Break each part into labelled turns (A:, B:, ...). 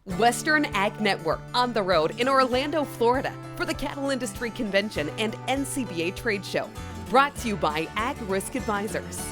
A: Western Ag Network on the road in Orlando, Florida for the Cattle Industry Convention and NCBA Trade Show. Brought to you by AgRisk Advisors.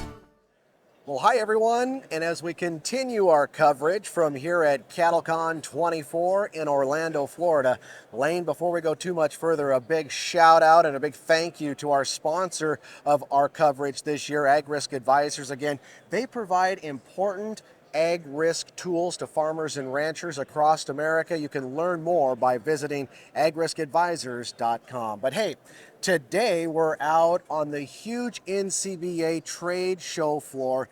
B: Well, hi everyone, and as we continue our coverage from here at CattleCon 24 in Orlando, Florida, Lane, before we go too much further, a big shout out and a big thank you to our sponsor of our coverage this year, AgRisk Advisors. Again, they provide important ag risk tools to farmers and ranchers across America. You can learn more by visiting agriskadvisors.com. But hey, today we're out on the huge NCBA trade show floor.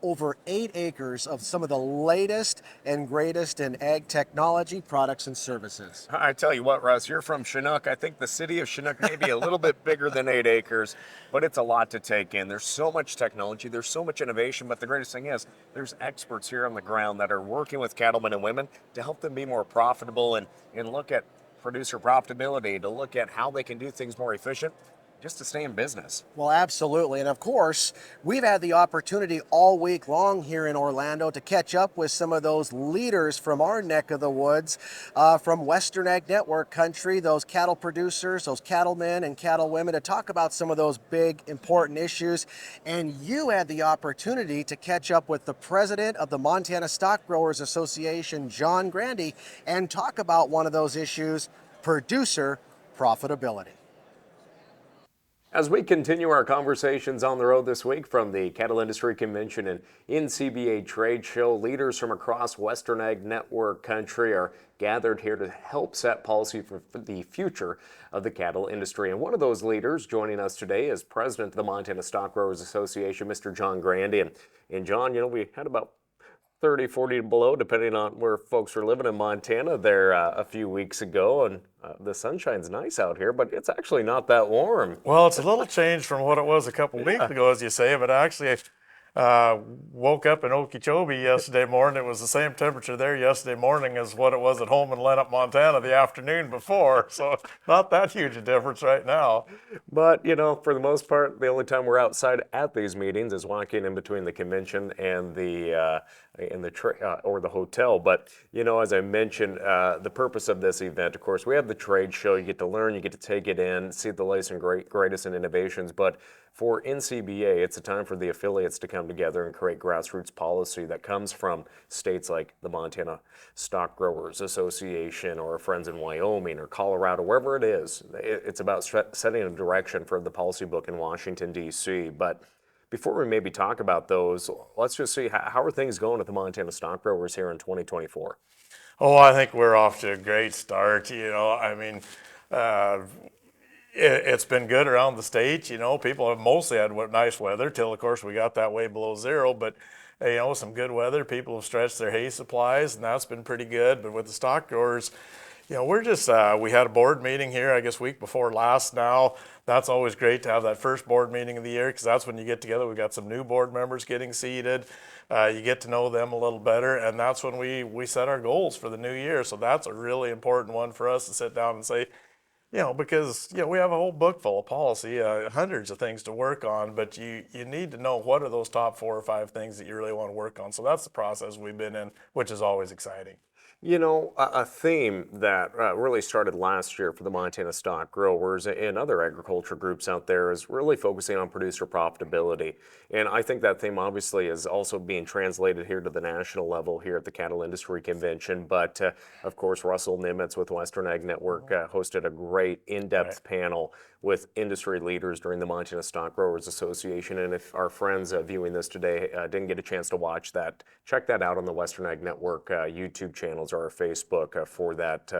B: Over 8 acres of some of the latest and greatest in ag technology, products, and services.
C: I tell you what, Russ, you're from Chinook. I think the city of Chinook may be a little bit bigger than 8 acres, but it's a lot to take in. There's so much technology, there's so much innovation, but the greatest thing is there's experts here on the ground that are working with cattlemen and women to help them be more profitable and look at producer profitability, to look at how they can do things more efficient, just to stay in business.
B: Well, absolutely. And of course, we've had the opportunity all week long here in Orlando to catch up with some of those leaders from our neck of the woods, from Western Ag Network country, those cattle producers, those cattlemen and cattlewomen, to talk about some of those big, important issues. And you had the opportunity to catch up with the president of the Montana Stock Growers Association, John Grandy, and talk about one of those issues, producer profitability.
C: As we continue our conversations on the road this week from the Cattle Industry Convention and NCBA Trade Show, leaders from across Western Ag Network country are gathered here to help set policy for the future of the cattle industry. And one of those leaders joining us today is President of the Montana Stock Growers Association, Mr. John Grandy. And John, we had about 30, 40 below, depending on where folks are living in Montana there a few weeks ago. And the sunshine's nice out here, but it's actually not that warm.
D: Well, it's a little changed from what it was a couple weeks ago, as you say, but actually woke up in Okeechobee yesterday morning. It was the same temperature there yesterday morning as what it was at home in Lenup, Montana the afternoon before. So not that huge a difference right now.
C: But, for the most part, the only time we're outside at these meetings is walking in between the convention and the hotel. But, as I mentioned, the purpose of this event, of course, we have the trade show. You get to learn, you get to take it in, see the latest and greatest in innovations. But for NCBA, it's a time for the affiliates to come together and create grassroots policy that comes from states like the Montana Stock Growers Association or friends in Wyoming or Colorado, wherever it is. It's about setting a direction for the policy book in Washington, D.C. But before we maybe talk about those, let's just see how are things going at the Montana Stock Growers here in 2024?
D: Oh, I think we're off to a great start. It's been good around the state. People have mostly had nice weather till, of course, we got that way below zero. But, some good weather. People have stretched their hay supplies, and that's been pretty good. But with the stock growers, we're just, we had a board meeting here, I guess, week before last now. That's always great to have that first board meeting of the year because that's when you get together. We've got some new board members getting seated. You get to know them a little better, and that's when we set our goals for the new year. So that's a really important one for us to sit down and say, because, we have a whole book full of policy, hundreds of things to work on, but you need to know what are those top 4 or 5 things that you really want to work on. So that's the process we've been in, which is always exciting.
C: A theme that really started last year for the Montana Stock Growers and other agriculture groups out there is really focusing on producer profitability. And I think that theme obviously is also being translated here to the national level here at the Cattle Industry Convention. But of course, Russell Nimitz with Western Ag Network hosted a great in-depth panel with industry leaders during the Montana Stock Growers Association. And if our friends viewing this today didn't get a chance to watch that, check that out on the Western Ag Network YouTube channels or our Facebook for that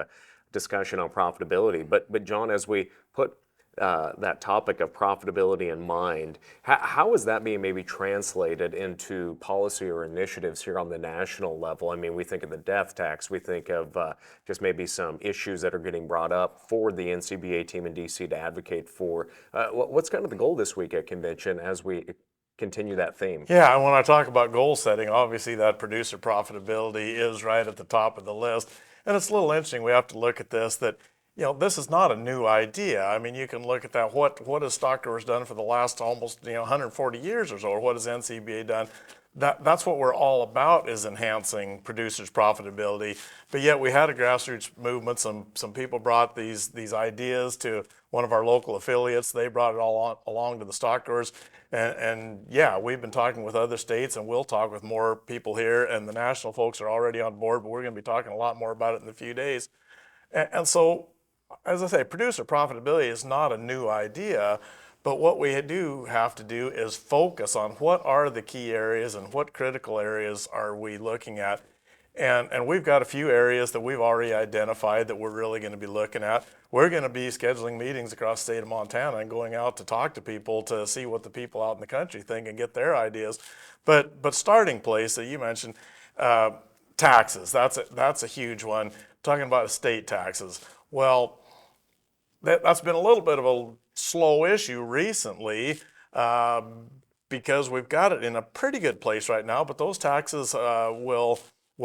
C: discussion on profitability. But John, as we put that topic of profitability in mind, how is that being maybe translated into policy or initiatives here on the national level? I mean, we think of the death tax, we think of just maybe some issues that are getting brought up for the NCBA team in DC to advocate for. What's kind of the goal this week at convention as we continue that theme?
D: Yeah, and when I talk about goal setting, obviously that producer profitability is right at the top of the list. And it's a little interesting, we have to look at this, that this is not a new idea. I mean, you can look at that. What has Stock Growers done for the last almost 140 years or so, or what has NCBA done? that's what we're all about, is enhancing producers' profitability. But yet we had a grassroots movement. Some people brought these ideas to one of our local affiliates. They brought it all along to the Stockgrowers. And yeah, we've been talking with other states, and we'll talk with more people here. And the national folks are already on board, but we're going to be talking a lot more about it in a few days. And so, as I say, producer profitability is not a new idea, but what we do have to do is focus on what are the key areas and what critical areas are we looking at. And we've got a few areas that we've already identified that we're really going to be looking at. We're going to be scheduling meetings across the state of Montana and going out to talk to people to see what the people out in the country think and get their ideas. But starting place that you mentioned, taxes, that's a huge one. Talking about estate taxes. Well, that's been a little bit of a slow issue recently because we've got it in a pretty good place right now, but those taxes will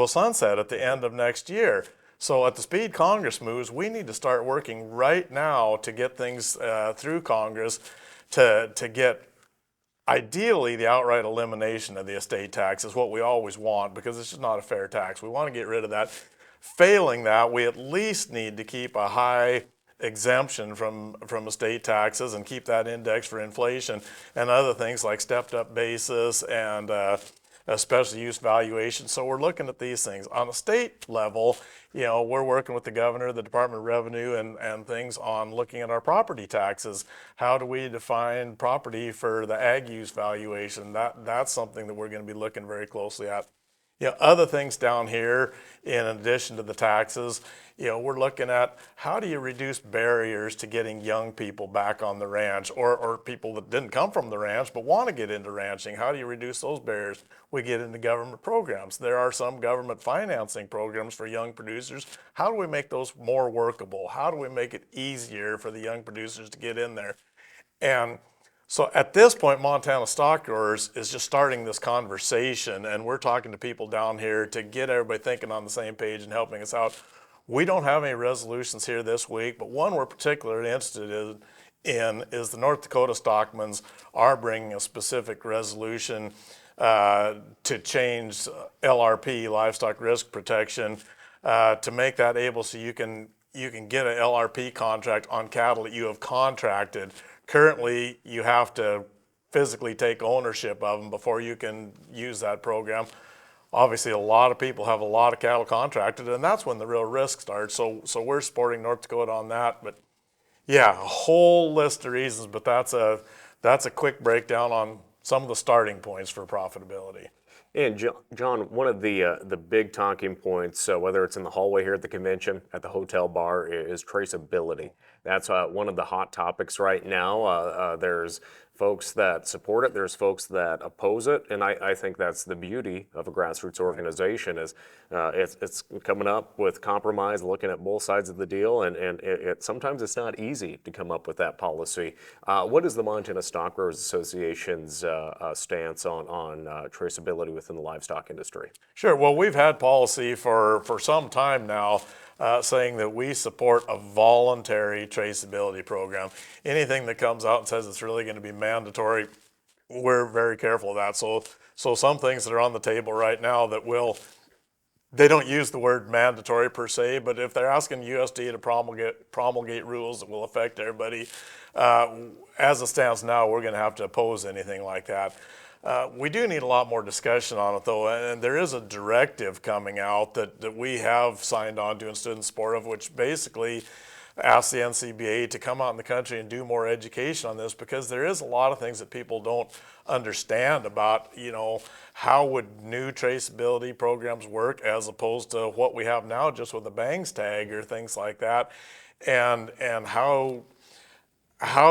D: sunset at the end of next year. So at the speed Congress moves, we need to start working right now to get things through Congress to get ideally the outright elimination of the estate tax is what we always want, because it's just not a fair tax. We want to get rid of that. Failing that, we at least need to keep a high exemption from estate taxes and keep that index for inflation and other things like stepped up basis and special use valuation. So we're looking at these things. On a state level, we're working with the governor, the Department of Revenue, and things on looking at our property taxes. How do we define property for the ag use valuation? That's something that we're going to be looking very closely at. Other things down here, in addition to the taxes, we're looking at how do you reduce barriers to getting young people back on the ranch, or people that didn't come from the ranch but want to get into ranching. How do you reduce those barriers? We get into government programs. There are some government financing programs for young producers. How do we make those more workable? How do we make it easier for the young producers to get in there? And so at this point, Montana Stock Growers is just starting this conversation, and we're talking to people down here to get everybody thinking on the same page and helping us out. We don't have any resolutions here this week, but one we're particularly interested in is the North Dakota Stockmans are bringing a specific resolution to change LRP, livestock risk protection, to make that able so you can get an LRP contract on cattle that you have contracted. Currently, you have to physically take ownership of them before you can use that program. Obviously, a lot of people have a lot of cattle contracted, and that's when the real risk starts. So we're supporting North Dakota on that. But yeah, a whole list of reasons, but that's a quick breakdown on some of the starting points for profitability.
C: And John, one of the big talking points, whether it's in the hallway here at the convention, at the hotel bar, is traceability. That's one of the hot topics right now. There's folks that support it, there's folks that oppose it, and I think that's the beauty of a grassroots organization is it's coming up with compromise, looking at both sides of the deal, and sometimes it's not easy to come up with that policy. What is the Montana Stock Growers Association's stance on traceability within the livestock industry?
D: Sure. Well, we've had policy for some time now saying that we support a voluntary traceability program. Anything that comes out and says it's really going to be mandatory, we're very careful of that. So some things that are on the table right now that they don't use the word mandatory per se, but if they're asking USDA to promulgate rules that will affect everybody, as it stands now, we're going to have to oppose anything like that. We do need a lot more discussion on it, though, and there is a directive coming out that we have signed on to and stood in support of, which basically asks the NCBA to come out in the country and do more education on this, because there is a lot of things that people don't understand about, how would new traceability programs work as opposed to what we have now just with a bangs tag or things like that, and how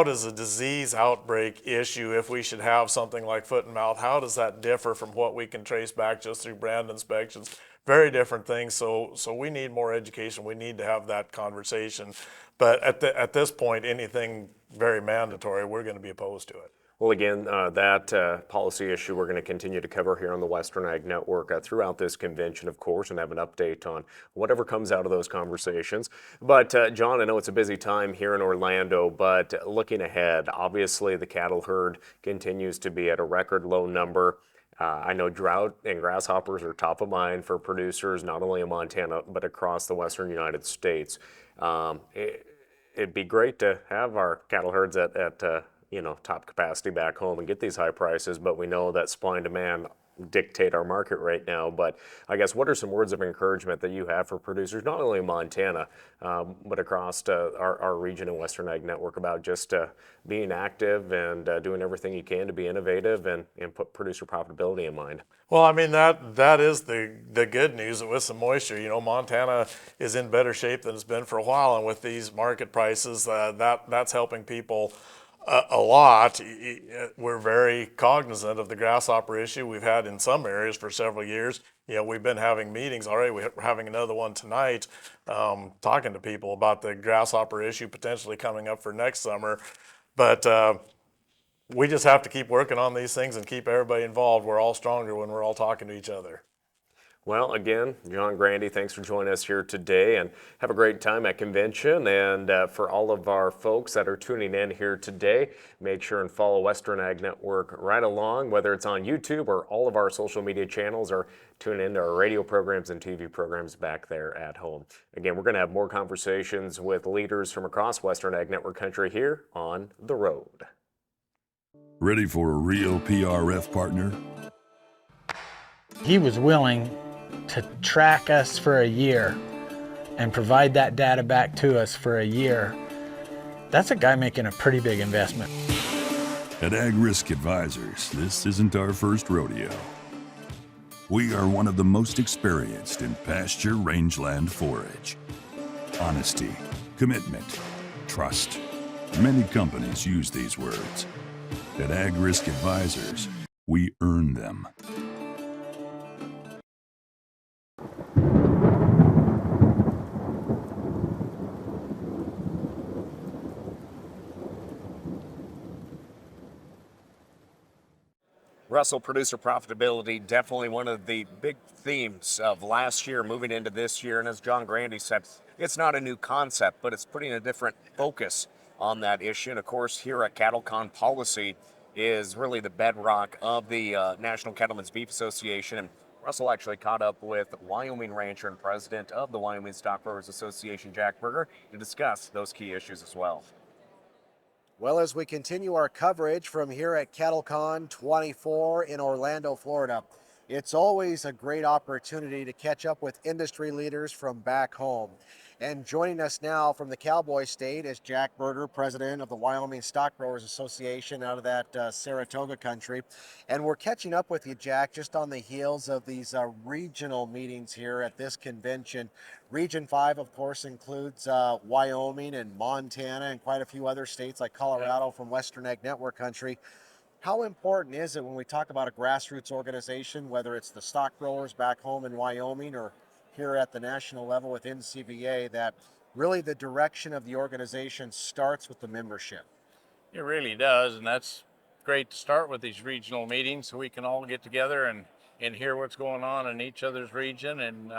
D: does a disease outbreak issue, if we should have something like foot and mouth, how does that differ from what we can trace back just through brand inspections? Very different things. So we need more education. We need to have that conversation. But at this point, anything very mandatory, we're going to be opposed to it.
C: Well, again, that policy issue we're going to continue to cover here on the Western Ag Network throughout this convention, of course, and have an update on whatever comes out of those conversations. But John, I know it's a busy time here in Orlando, but looking ahead, obviously the cattle herd continues to be at a record low number. I know drought and grasshoppers are top of mind for producers, not only in Montana, but across the western United States. It'd be great to have our cattle herds at top capacity back home and get these high prices, but we know that supply and demand dictate our market right now. But I guess what are some words of encouragement that you have for producers, not only in Montana, but across our region and Western Ag Network about just being active and doing everything you can to be innovative and put producer profitability in mind?
D: Well, I mean, that is the good news. With some moisture, Montana is in better shape than it's been for a while, and with these market prices, that's helping people a lot. We're very cognizant of the grasshopper issue we've had in some areas for several years. We've been having meetings already. We're having another one tonight, talking to people about the grasshopper issue potentially coming up for next summer. But we just have to keep working on these things and keep everybody involved. We're all stronger when we're all talking to each other.
C: Well, again, John Grandy, thanks for joining us here today, and have a great time at convention. And for all of our folks that are tuning in here today, make sure and follow Western Ag Network right along, whether it's on YouTube or all of our social media channels, or tune into our radio programs and TV programs back there at home. Again, we're going to have more conversations with leaders from across Western Ag Network country here on The Road.
E: Ready for a real PRF partner?
F: He was willing to track us for a year and provide that data back to us for a year. That's a guy making a pretty big investment.
E: At AgRisk Advisors, this isn't our first rodeo. We are one of the most experienced in pasture rangeland forage. Honesty, commitment, trust. Many companies use these words. At AgRisk Advisors, we earn them.
C: Russell, producer profitability, definitely one of the big themes of last year moving into this year. And as John Grandy said, it's not a new concept, but it's putting a different focus on that issue. And of course, here at CattleCon, policy is really the bedrock of the National Cattlemen's Beef Association. And Russell actually caught up with Wyoming rancher and president of the Wyoming Stock Growers Association, Jack Berger, to discuss those key issues as well.
B: Well, as we continue our coverage from here at CattleCon 24 in Orlando, Florida, it's always a great opportunity to catch up with industry leaders from back home. And joining us now from the Cowboy State is Jack Berger, president of the Wyoming Stock Growers Association out of that Saratoga country. And we're catching up with you, Jack, just on the heels of these regional meetings here at this convention. Region 5, of course, includes Wyoming and Montana and quite a few other states like Colorado from Western Ag Network country. How important is it when we talk about a grassroots organization, whether it's the stock growers back home in Wyoming or here at the national level with NCBA, that really the direction of the organization starts with the membership?
G: It really does, and that's great to start with these regional meetings so we can all get together and hear what's going on in each other's region and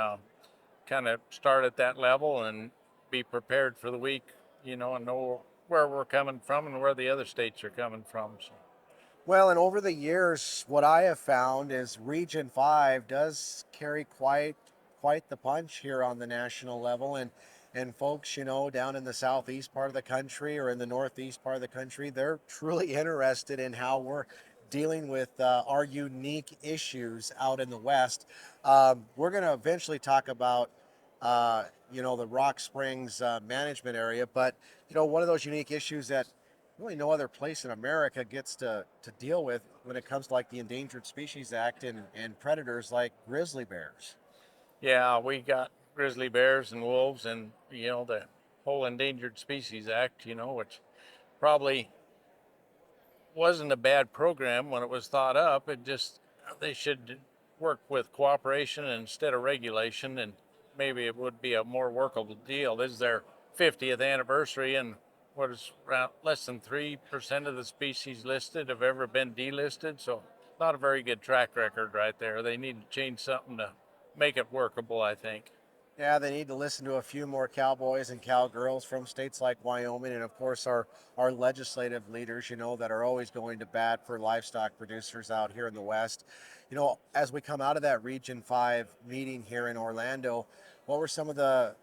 G: kind of start at that level and be prepared for the week, and know where we're coming from and where the other states are coming from. So.
B: Well, and over the years, what I have found is Region 5 does carry quite the punch here on the national level, and folks, down in the southeast part of the country or in the northeast part of the country, they're truly interested in how we're dealing with our unique issues out in the West. We're going to eventually talk about the Rock Springs management area, but one of those unique issues that really no other place in America gets to deal with when it comes to like the Endangered Species Act and predators like grizzly bears.
G: Yeah, we got grizzly bears and wolves and, the whole Endangered Species Act, which probably wasn't a bad program when it was thought up. It just, they should work with cooperation instead of regulation, and maybe it would be a more workable deal. This is their 50th anniversary, and what is around less than 3% of the species listed have ever been delisted. So not a very good track record right there. They need to change something to make it workable, I think.
B: Yeah, they need to listen to a few more cowboys and cowgirls from states like Wyoming, and of course our legislative leaders, that are always going to bat for livestock producers out here in the West. As we come out of that Region 5 meeting here in Orlando, what were some of the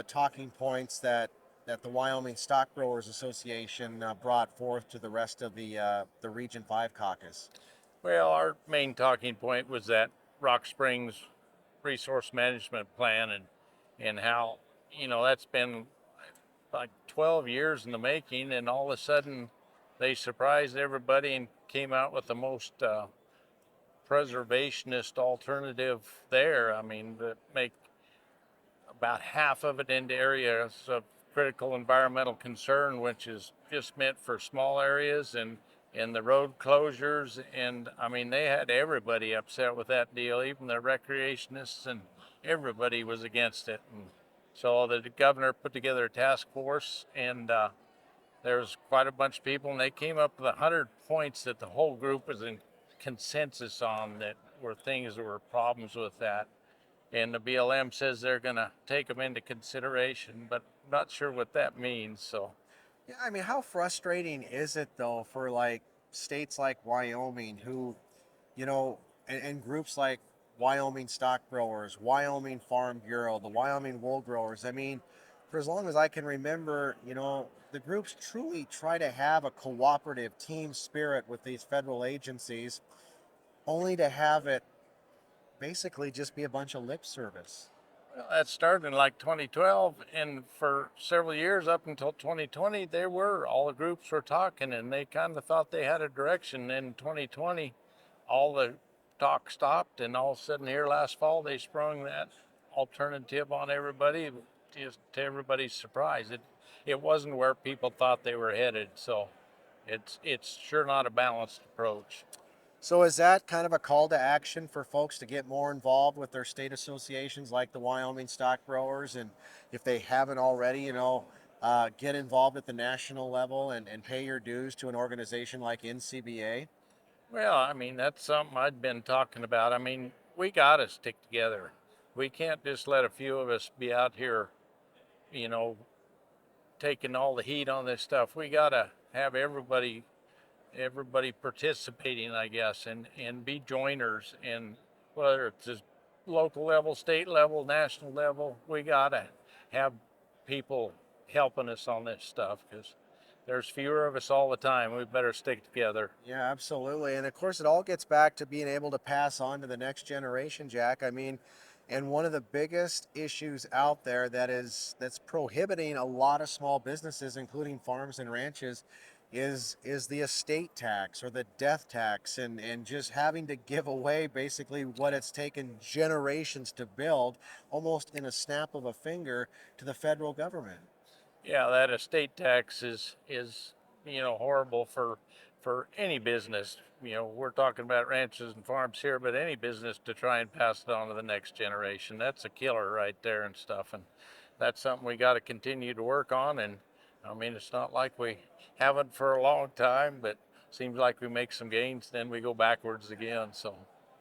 B: talking points that the Wyoming Stock Growers Association brought forth to the rest of the Region 5 caucus?
G: Well, our main talking point was that Rock Springs resource management plan, and how, that's been like 12 years in the making, and all of a sudden they surprised everybody and came out with the most preservationist alternative there. I mean, to make about half of it into areas of critical environmental concern, which is just meant for small areas, and the road closures. And I mean, they had everybody upset with that deal, even the recreationists, and everybody was against it. And so the governor put together a task force, and there was quite a bunch of people, and they came up with 100 points that the whole group was in consensus on, that were things that were problems with that. And the BLM says they're going to take them into consideration, but I'm not sure what that means. So,
B: Yeah, I mean, how frustrating is it though for like states like Wyoming who, and groups like Wyoming Stock Growers, Wyoming Farm Bureau, the Wyoming Wool Growers. I mean, for as long as I can remember, the groups truly try to have a cooperative team spirit with these federal agencies, only to have it basically just be a bunch of lip service.
G: well, that started in like 2012, and for several years up until 2020, all the groups were talking, and they kind of thought they had a direction. In 2020, all the talk stopped, and all of a sudden here last fall, they sprung that alternative on everybody, just to everybody's surprise. It wasn't where people thought they were headed, so it's sure not a balanced approach.
B: So is that kind of a call to action for folks to get more involved with their state associations like the Wyoming Stock Growers? And if they haven't already, get involved at the national level and pay your dues to an organization like NCBA?
G: Well, I mean, that's something I'd been talking about. I mean, we got to stick together. We can't just let a few of us be out here, you know, taking all the heat on this stuff. We got to have everybody participating, I guess, and be joiners. And whether it's just local level, state level, national level, we got to have people helping us on this stuff, because there's fewer of us all the time. We better stick together.
B: Yeah, absolutely. And of course, it all gets back to being able to pass on to the next generation, Jack. I mean, and one of the biggest issues out there that's prohibiting a lot of small businesses, including farms and ranches, is the estate tax or the death tax, and just having to give away basically what it's taken generations to build almost in a snap of a finger to the federal government.
G: Yeah, that estate tax is horrible for any business. We're talking about ranches and farms here, but any business to try and pass it on to the next generation, that's a killer right there and stuff. And that's something we got to continue to work on. And I mean, it's not like we haven't for a long time, but seems like we make some gains, then we go backwards again. So.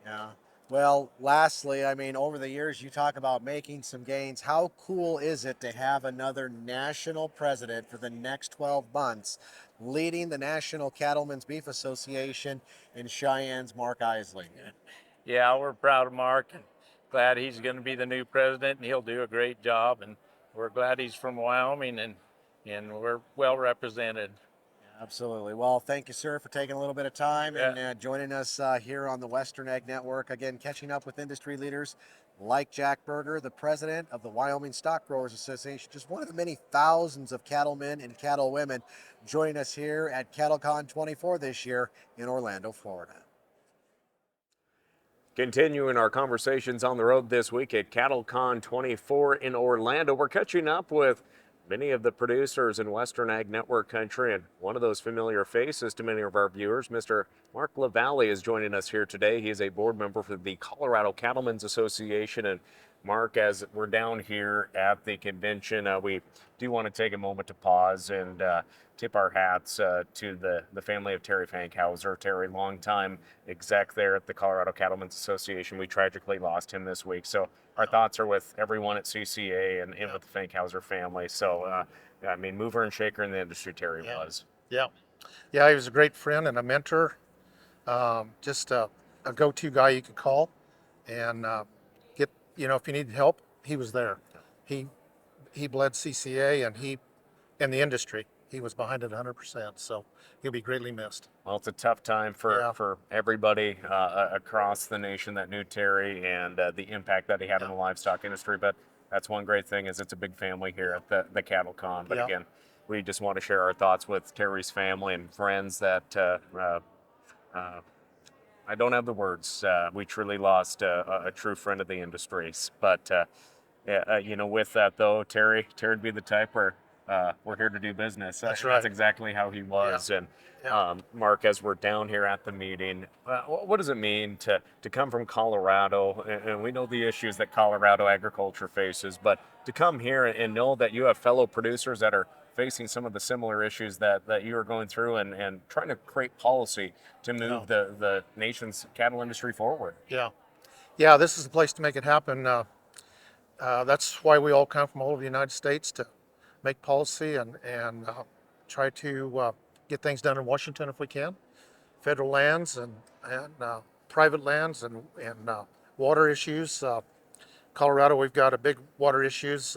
B: Yeah. Well, lastly, I mean, over the years, you talk about making some gains. How cool is it to have another national president for the next 12 months leading the National Cattlemen's Beef Association in Cheyenne's Mark Isley?
G: Yeah, we're proud of Mark and glad he's going to be the new president, and he'll do a great job. And we're glad he's from Wyoming, and we're well represented.
B: Absolutely. Well, thank you, sir, for taking a little bit of time
G: Yeah.
B: and joining us here on the Western Ag Network. Again, catching up with industry leaders like Jack Berger, the president of the Wyoming Stock Growers Association, just one of the many thousands of cattlemen and cattlewomen joining us here at CattleCon 24 this year in Orlando, Florida.
C: Continuing our conversations on the road this week at CattleCon 24 in Orlando, we're catching up with many of the producers in Western Ag Network country, and one of those familiar faces to many of our viewers, Mr. Mark LaValle, is joining us here today. He is a board member for the Colorado Cattlemen's Association, and Mark, as we're down here at the convention, we do want to take a moment to pause and tip our hats to the family of Terry Fankhauser. Terry, longtime exec there at the Colorado Cattlemen's Association. We tragically lost him this week. So our thoughts are with everyone at CCA and with the Fankhauser family. So, I mean, mover and shaker in the industry, Terry was.
H: Yeah. Yeah, he was a great friend and a mentor. Just a go-to guy you could call and get, if you needed help, he was there. He bled CCA and the industry. He was behind it 100%, so he'll be greatly missed.
C: Well, it's a tough time for everybody across the nation that knew Terry and the impact that he had in the livestock industry. But that's one great thing is it's a big family here at the CattleCon. But again, we just want to share our thoughts with Terry's family and friends that I don't have the words. We truly lost a true friend of the industries. But, with that, though, Terry would be the type where we're here to do business.
H: That's right.
C: That's exactly how he was.
H: Yeah.
C: And Mark, as we're down here at the meeting, what does it mean to come from Colorado? And we know the issues that Colorado agriculture faces, but to come here and know that you have fellow producers that are facing some of the similar issues that you are going through and trying to create policy to move the nation's cattle industry forward.
H: Yeah, this is the place to make it happen. That's why we all come from all over the United States to make policy and try to get things done in Washington if we can. Federal lands and private lands and water issues. Colorado, we've got a big water issues.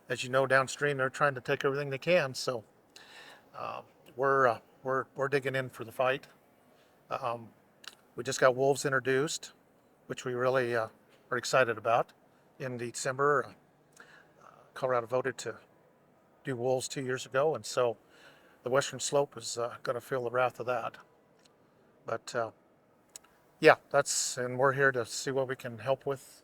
H: As you know, downstream, they're trying to take everything they can. So we're digging in for the fight. We just got wolves introduced, which we really are excited about. In December, Colorado voted to do wolves 2 years ago, and so the Western Slope is going to feel the wrath of that. But and we're here to see what we can help with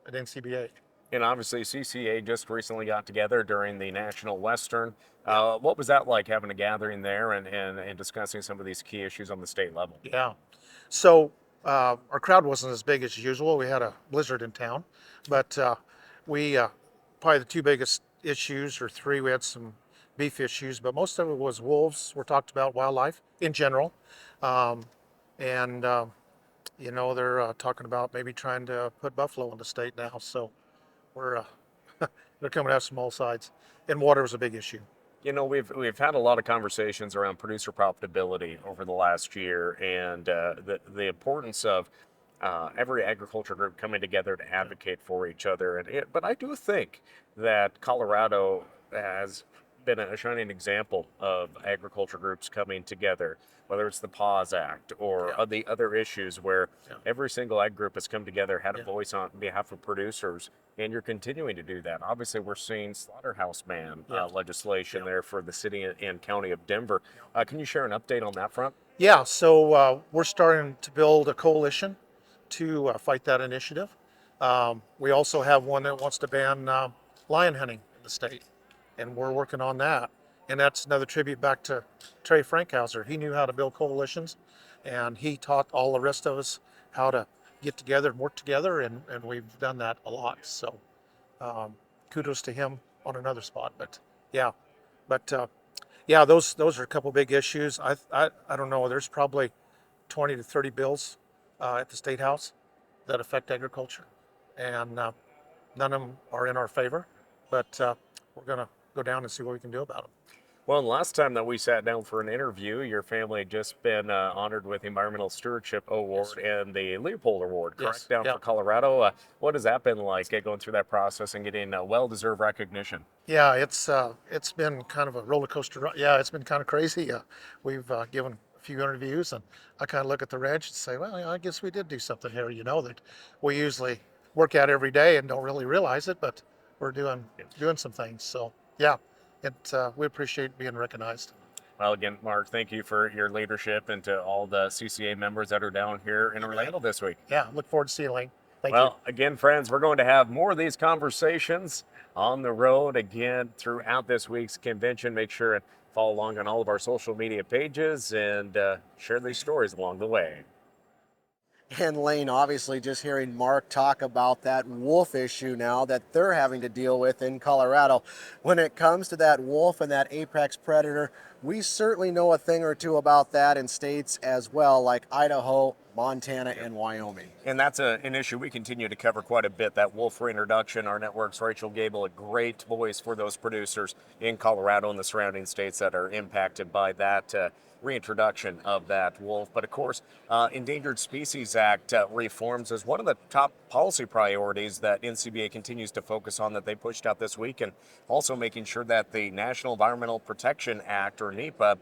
H: at NCBA.
C: And obviously, CCA just recently got together during the National Western. What was that like, having a gathering there and discussing some of these key issues on the state level?
H: Yeah. So our crowd wasn't as big as usual. We had a blizzard in town, but we probably the two biggest issues, or three, we had some beef issues, but most of it was wolves. We're talked about wildlife in general. They're talking about maybe trying to put buffalo in the state now. So we're they're coming out from all sides, and water was a big issue.
C: We've had a lot of conversations around producer profitability over the last year, and the importance of every agriculture group coming together to advocate for each other. But I do think that Colorado has been a shining example of agriculture groups coming together, whether it's the PAWS Act or the other issues where every single ag group has come together, had a voice on behalf of producers, and you're continuing to do that. Obviously, we're seeing slaughterhouse ban legislation there for the city and county of Denver. Can you share an update on that front?
H: Yeah, so we're starting to build a coalition to fight that initiative. We also have one that wants to ban lion hunting in the state, and we're working on that. And that's another tribute back to Terry Fankhauser. He knew how to build coalitions, and he taught all the rest of us how to get together and work together, and we've done that a lot. So kudos to him on another spot. But those are a couple big issues. I don't know, there's probably 20 to 30 bills at the State House that affect agriculture, and none of them are in our favor, but we're going to go down and see what we can do about them.
C: Well, last time that we sat down for an interview, your family had just been honored with the Environmental Stewardship Award and the Leopold Award, correct, down for Colorado. What has that been like, going through that process and getting well-deserved recognition?
H: Yeah, it's been kind of a roller coaster ride. Yeah, it's been kind of crazy. We've given a few interviews, and I kind of look at the ranch and say, well, I guess we did do something here, that we usually work out every day and don't really realize it, but we're doing some things. So, yeah. We appreciate being recognized.
C: Well, again, Mark, thank you for your leadership, and to all the CCA members that are down here in Orlando this week.
H: Yeah, look forward to seeing you, Lane. Thank you.
C: Well, again, friends, we're going to have more of these conversations on the road again throughout this week's convention. Make sure and follow along on all of our social media pages and share these stories along the way.
B: And Lane, obviously, just hearing Mark talk about that wolf issue now that they're having to deal with in Colorado. When it comes to that wolf and that apex predator, we certainly know a thing or two about that in states as well, like Idaho, Montana, and Wyoming.
C: And that's an issue we continue to cover quite a bit, that wolf reintroduction. Our network's Rachel Gable, a great voice for those producers in Colorado and the surrounding states that are impacted by that reintroduction of that wolf. But of course, Endangered Species Act reforms is one of the top policy priorities that NCBA continues to focus on, that they pushed out this week, and also making sure that the National Environmental Protection Act, or NEPA,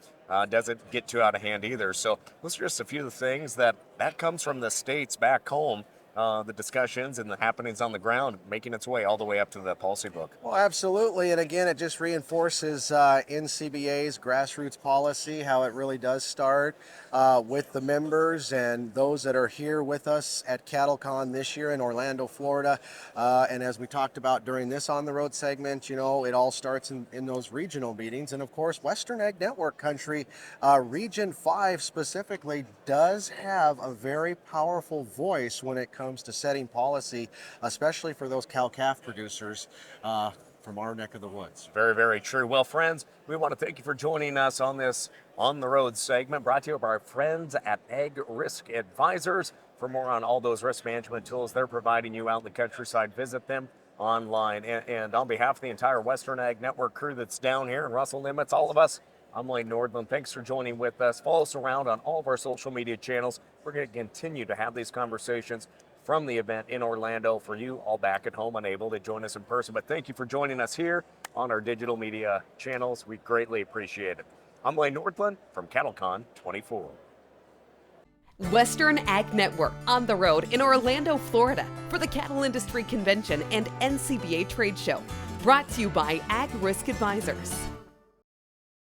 C: doesn't get too out of hand either. So those are just a few of the things that comes from the states back home. The discussions and the happenings on the ground making its way all the way up to the policy book.
B: Well, absolutely. And again, it just reinforces NCBA's grassroots policy, how it really does start with the members and those that are here with us at CattleCon this year in Orlando, Florida. And as we talked about during this On the Road segment, it all starts in those regional meetings. And of course, Western Ag Network country, Region 5 specifically, does have a very powerful voice when it comes to setting policy, especially for those cow-calf producers from our neck of the woods.
C: Very, very true. Well, friends, we want to thank you for joining us on this On the Road segment, brought to you by our friends at AgRisk Advisors. For more on all those risk management tools they're providing you out in the countryside, visit them online. And on behalf of the entire Western Ag Network crew that's down here in Russell Nimitz, all of us, I'm Lane Nordland. Thanks for joining with us. Follow us around on all of our social media channels. We're going to continue to have these conversations from the event in Orlando for you all back at home unable to join us in person. But thank you for joining us here on our digital media channels. We greatly appreciate it. I'm Lane Nordland from CattleCon 24.
A: Western Ag Network on the road in Orlando, Florida for the Cattle Industry Convention and NCBA Trade Show. Brought to you by AgRisk Advisors.